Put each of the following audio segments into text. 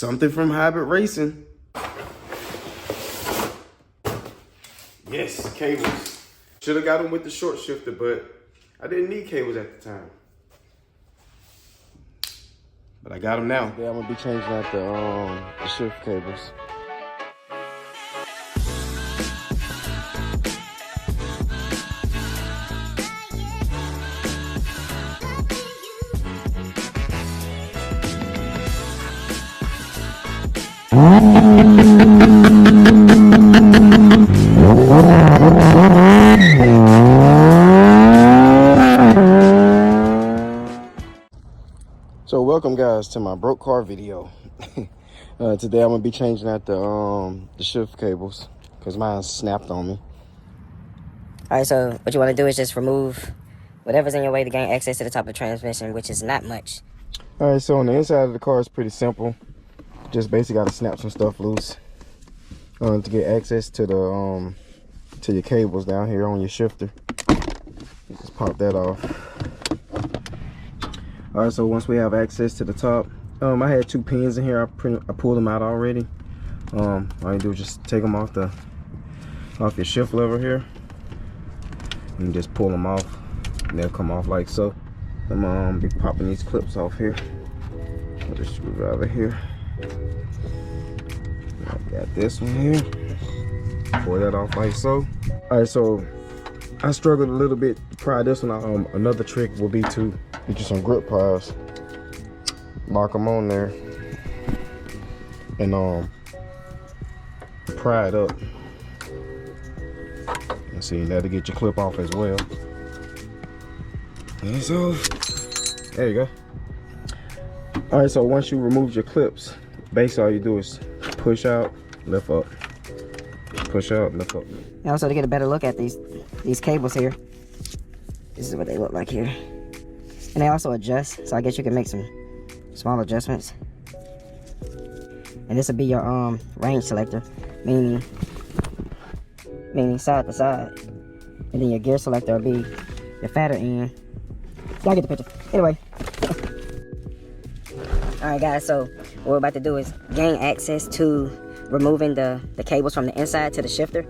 Something from Habit Racing. Yes, cables. Should have got them with the short shifter, but I didn't need cables at the time. But I got them now. Yeah, I'm gonna be changing out the shift cables. So welcome guys to my broke car video. Today I'm gonna be changing out the shift cables because mine snapped on me. Alright, so what you want to do is just remove whatever's in your way to gain access to the top of the transmission, which is not much. Alright, so on the inside of the car it's pretty simple. Just basically gotta snap some stuff loose to get access to the to your cables down here on your shifter. Just pop that off. Alright, so once we have access to the top, I had 2 pins in here. I pulled them out already. All you do is just take them off your shift lever here, and just pull them off, and they'll come off like so. I'm gonna be popping these clips off here with the screwdriver here. I got this one here. Pull that off like so. Alright, so I struggled a little bit to pry this one out. Another trick will be to get you some grip pliers, lock them on there, and pry it up. And see, that'll get your clip off as well. And so, there you go. Alright, so once you remove your clips, basically all you do is push out, lift up. Push out, lift up. And also, to get a better look at these cables here, this is what they look like here. And they also adjust, so I guess you can make some small adjustments. And this will be your range selector, meaning side to side. And then your gear selector will be your fatter end. Y'all get the picture. Anyway. Alright guys, so what we're about to do is gain access to removing the cables from the inside to the shifter.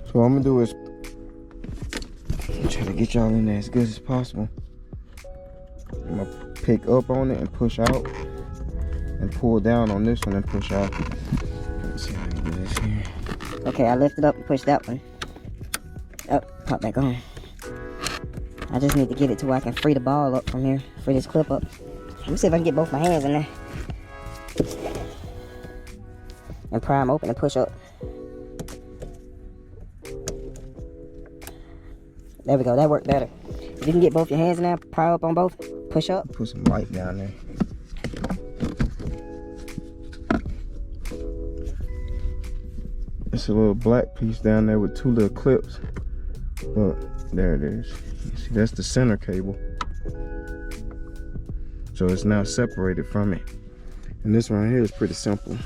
So what I'm gonna do is try to get y'all in there as good as possible. I'm gonna pick up on it and push out, and pull down on this one and push out. Let's see how I do this here. Okay, I lifted up and pushed that one. Oh, pop back on. I just need to get it to where I can free the ball up from here, free this clip up. Let me see if I can get both my hands in there. And pry them open and push up. There we go, that worked better. If you can get both your hands in there, pry up on both, push up. Put some light down there. It's a little black piece down there with 2 little clips. But there it is. You see, that's the center cable. So it's now separated from it. And this one right here is pretty simple.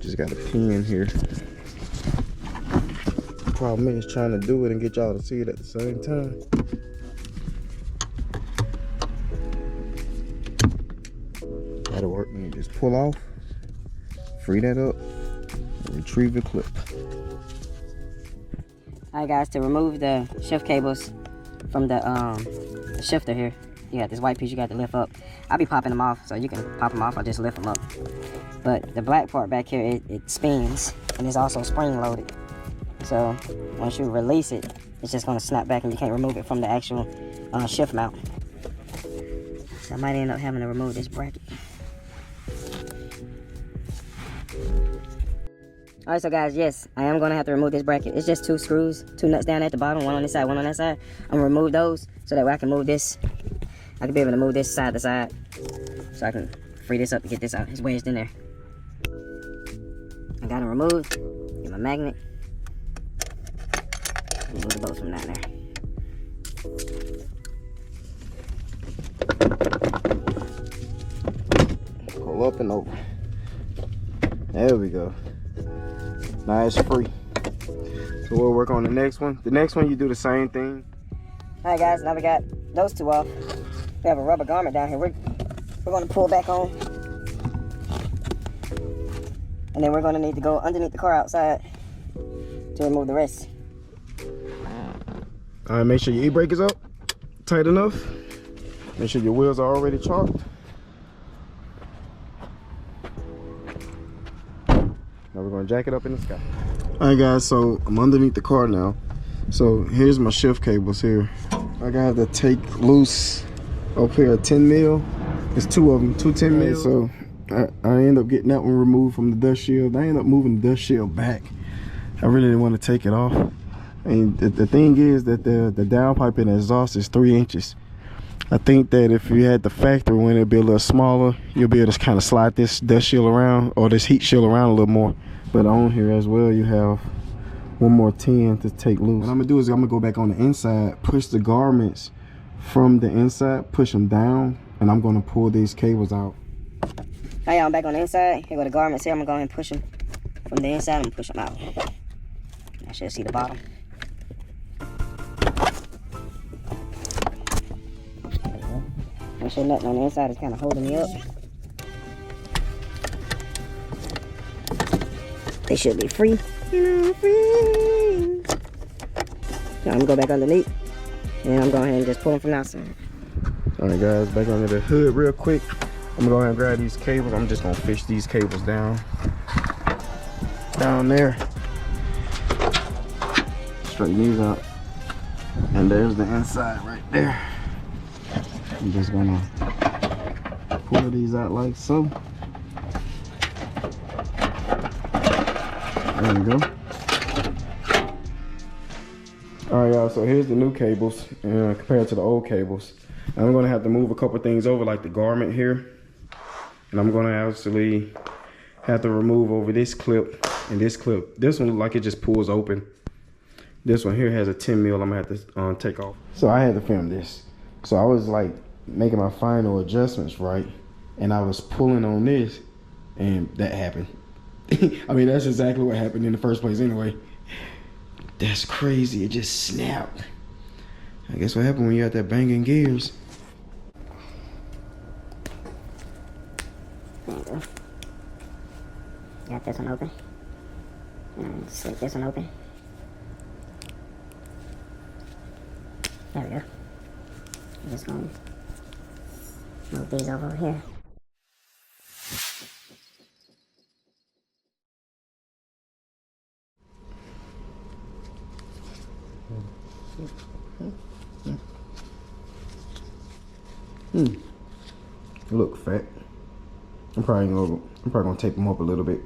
Just got a pin here. The problem is trying to do it and get y'all to see it at the same time. That'll work. You just pull off, free that up, and retrieve the clip. Alright guys, to remove the shift cables from the shifter here, you got this white piece you got to lift up. I'll be popping them off, so you can pop them off or just lift them up. But the black part back here, it spins, and it's also spring loaded. So once you release it, it's just going to snap back and you can't remove it from the actual shift mount. So I might end up having to remove this bracket. Alright, so guys, yes, I am going to have to remove this bracket. It's just 2 screws, 2 nuts down at the bottom, one on this side, one on that side. I'm going to remove those so that way I can move this. I can be able to move this side to side, so I can free this up to get this out. It's wedged in there. I got it removed. Get my magnet. Remove the bolts from down there. Pull up and over. There we go. Now it's free. So we'll work on the next one. The next one you do the same thing. Alright guys, now we got those 2 off. We have a rubber garment down here. We're we're gonna pull back on. And then we're gonna need to go underneath the car outside to remove the rest. All right, make sure your e-brake is up, tight enough. Make sure your wheels are already chalked. Now we're gonna jack it up in the sky. All right, guys, so I'm underneath the car now. So here's my shift cables here. I got to take loose up here a 10 mil. It's two of them, two 10 mil. So I end up getting that one removed from the dust shield. I end up moving the dust shield back. I really didn't want to take it off. And the thing is that the downpipe in the exhaust is 3 inches. I think that if you had the factory one, it'd be a little smaller. You'll be able to kind of slide this dust shield around, or this heat shield around a little more. But on here as well, you have one more 10 to take loose. What I'm gonna do is I'm gonna go back on the inside, push the garments from the inside, push them down, and I'm gonna pull these cables out. Now y'all, I'm back on the inside. Here go the garments here. I'm gonna go ahead and push them from the inside and push them out. I should see the bottom. Make sure nothing on the inside is kind of holding me up. They should be free. Now I'm gonna go back underneath, and I'm going ahead and just pull them from the outside. All right, guys, back under the hood real quick. I'm gonna go ahead and grab these cables. I'm just gonna fish these cables down there. Straighten these out, and there's the inside right there. I'm just gonna pull these out like so. There we go. All right, y'all, so here's the new cables compared to the old cables. I'm gonna have to move a couple things over, like the garment here. And I'm gonna actually have to remove over this clip and this clip. This one, like, it just pulls open. This one here has a 10 mil I'm gonna have to take off. So I had to film this. So I was like making my final adjustments, right? And I was pulling on this, and that happened. I mean, that's exactly what happened in the first place anyway. That's crazy, it just snapped. I guess what happened when you got that banging gears. There you go. Got this one open. And slip this one open. There we go. I'm just gonna move these over here. Look fat. I'm probably gonna tape them up a little bit.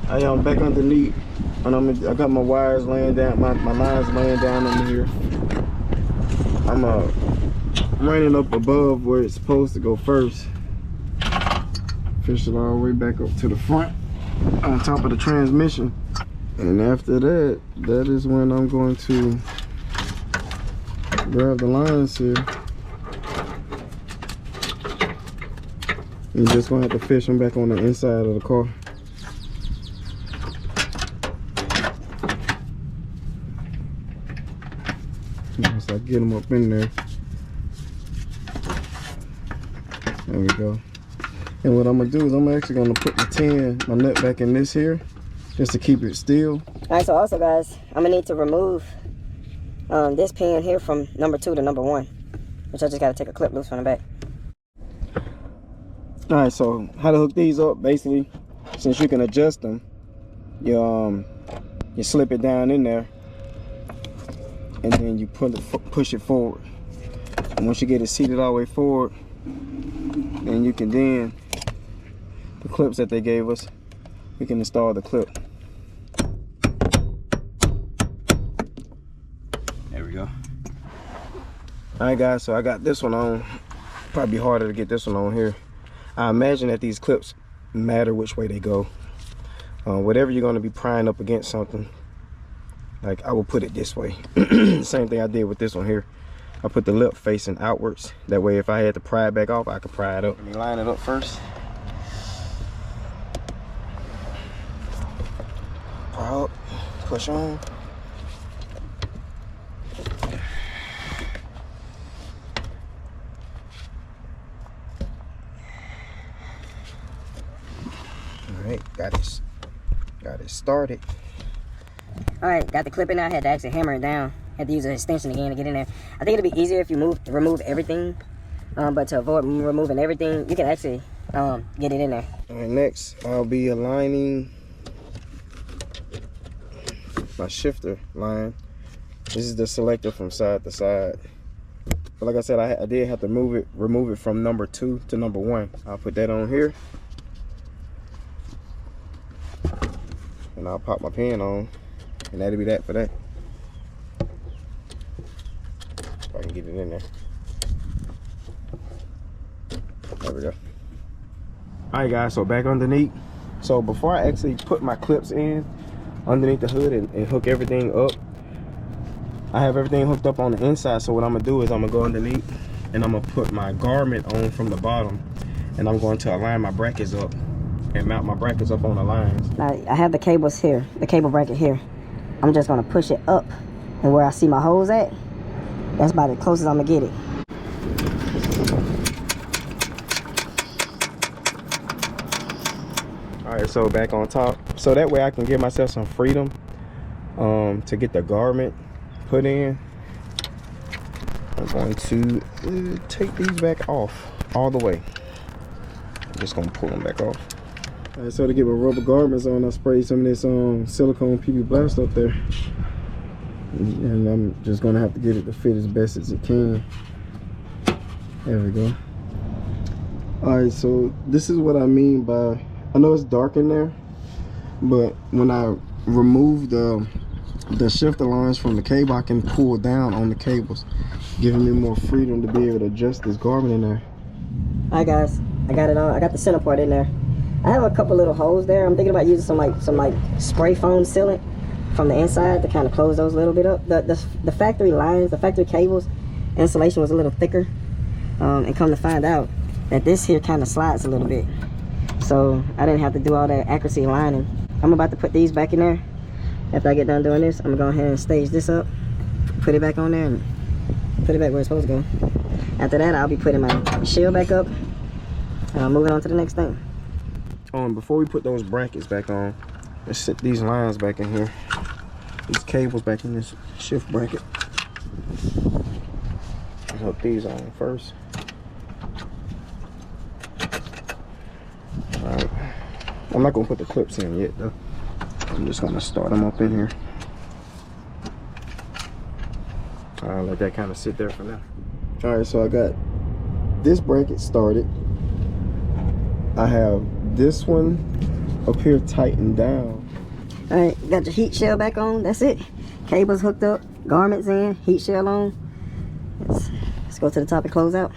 I'm back underneath, and I got my wires laying down, my lines laying down under here. I'm running up above where it's supposed to go first. Fish it all the way back up to the front on top of the transmission. And after that, that is when I'm going to grab the lines here. You're just gonna have to fish them back on the inside of the car. Once I get them up in there. There we go. And what I'm gonna do is I'm actually gonna put my nut back in this here, just to keep it still. All right, so also guys, I'm gonna need to remove this pin here from number 2 to number 1, which I just gotta take a clip loose from the back. All right, so how to hook these up, basically, since you can adjust them, you slip it down in there, and then you push it forward. And once you get it seated all the way forward, then you can the clips that they gave us, we can install the clip. There we go. All right, guys, so I got this one on. Probably harder to get this one on here. I imagine that these clips matter which way they go. Whatever you're going to be prying up against something, like, I will put it this way. Same thing I did with this one here. I put the lip facing outwards. That way, if I had to pry it back off, I could pry it up. Let me line it up first. Pry up, push on. Alright, got it started. Alright, got the clip in there. I had to actually hammer it down. Had to use an extension again to get in there. I think it'll be easier if you remove everything. But to avoid removing everything, you can actually get it in there. Alright, next I'll be aligning my shifter line. This is the selector from side to side. But like I said, I did have to remove it from number 2 to number 1. I'll put that on here. And I'll pop my pin on. And that'll be that for that. If I can get it in there. There we go. Alright guys, so back underneath. So before I actually put my clips in underneath the hood and hook everything up, I have everything hooked up on the inside. So what I'm gonna do is I'm gonna go underneath and I'm gonna put my garment on from the bottom, and I'm going to align my brackets up and mount my brackets up on the lines. Now I have the cables here, the cable bracket here. I'm just gonna push it up, and where I see my holes at, that's about the closest I'm gonna get it. Alright, so back on top. So that way I can give myself some freedom to get the garment put in. I'm going to take these back off all the way. I'm just gonna pull them back off. Alright, so to get my rubber garments on, I sprayed some of this silicone PB Blast up there. And I'm just gonna have to get it to fit as best as it can. There we go. Alright, so this is what I mean by, I know it's dark in there, but when I remove the shifter lines from the cable, I can pull down on the cables, giving me more freedom to be able to adjust this garment in there. Alright guys, I got it on. I got the center part in there. I have a couple little holes there. I'm thinking about using some like spray foam sealant from the inside to kind of close those a little bit up. The factory lines, the factory cables, insulation was a little thicker, and come to find out that this here kind of slides a little bit. So I didn't have to do all that accuracy lining. I'm about to put these back in there. After I get done doing this, I'm gonna go ahead and stage this up, put it back on there, and put it back where it's supposed to go. After that, I'll be putting my shield back up, moving on to the next thing. Before we put those brackets back on, let's set these lines back in here, these cables back in this shift bracket. Let's hook these on first. Alright, I'm not gonna put the clips in yet though. I'm just gonna start them up in here. I'll let that kind of sit there for now. Alright, so I got this bracket started. I have this one up here tightened down. Alright, got your heat shell back on. That's it. Cables hooked up, garments in, heat shell on. Let's go to the top and close out.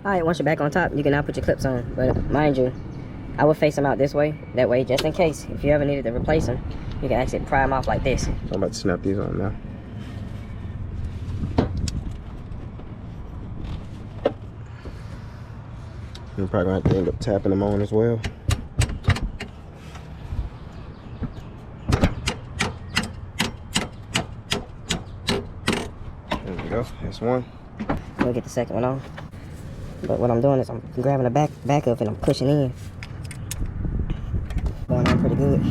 Alright, once you're back on top, you can now put your clips on. But mind you, I will face them out this way. That way, just in case, if you ever needed to replace them, you can actually pry them off like this. I'm about to snap these on now. You're probably gonna have to end up tapping them on as well. There we go, that's one. We'll get the second one on. But what I'm doing is I'm grabbing the back up and I'm pushing in. Going on pretty good.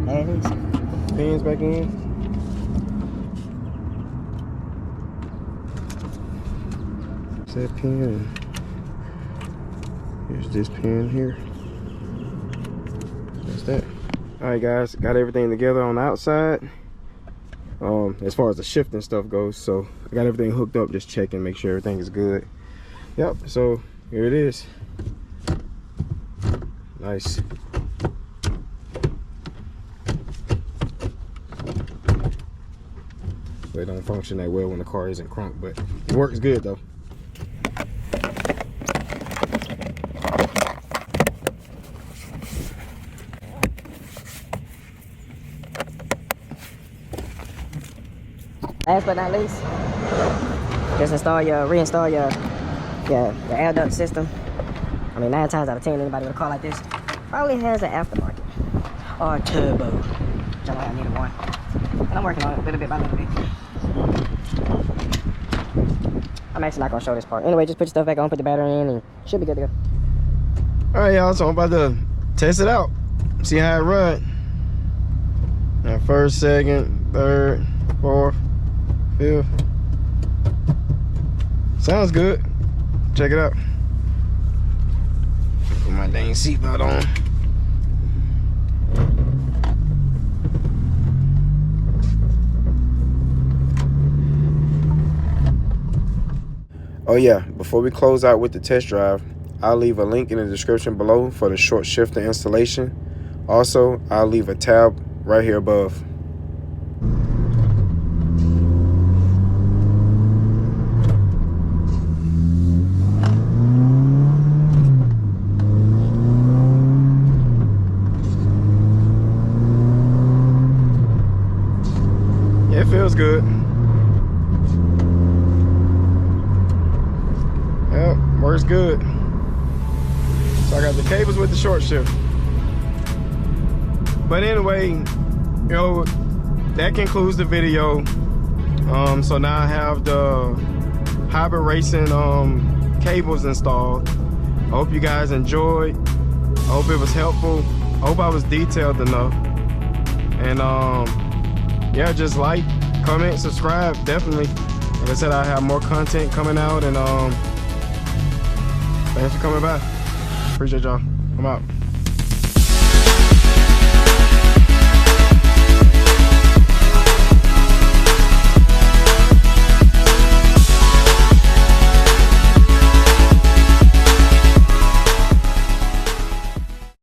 There it is. Pins back in. That pin. Here's this pin here. That's that. Alright guys, got everything together on the outside. As far as the shifting stuff goes, so I got everything hooked up, just checking, make sure everything is good. Yep, so here it is. Nice. So it don't function that well when the car isn't crunk, but it works good though. Last but not least, just reinstall your air duct system. I mean, 9 times out of 10, anybody with a car like this probably has an aftermarket or a turbo. Which I know I needed one, and I'm working on it little bit by little bit. I'm actually not gonna show this part. Anyway, just put your stuff back on, put the battery in, and should be good to go. All right, y'all, so I'm about to test it out, see how it run. Now, first, second, third, fourth, fifth. Sounds good. Check it out. Put my dang seatbelt on. Oh yeah, before we close out with the test drive, I'll leave a link in the description below for the short shifter installation. Also, I'll leave a tab right here above. Yeah, it feels good. Yep, works good. So I got the cables with the short shift. But anyway, you know, that concludes the video. So now I have the hybrid racing cables installed. I hope you guys enjoyed. I hope it was helpful. I hope I was detailed enough. And yeah, just like, comment, subscribe, definitely. Like I said, I have more content coming out, and thanks for coming by. Appreciate y'all. I'm out.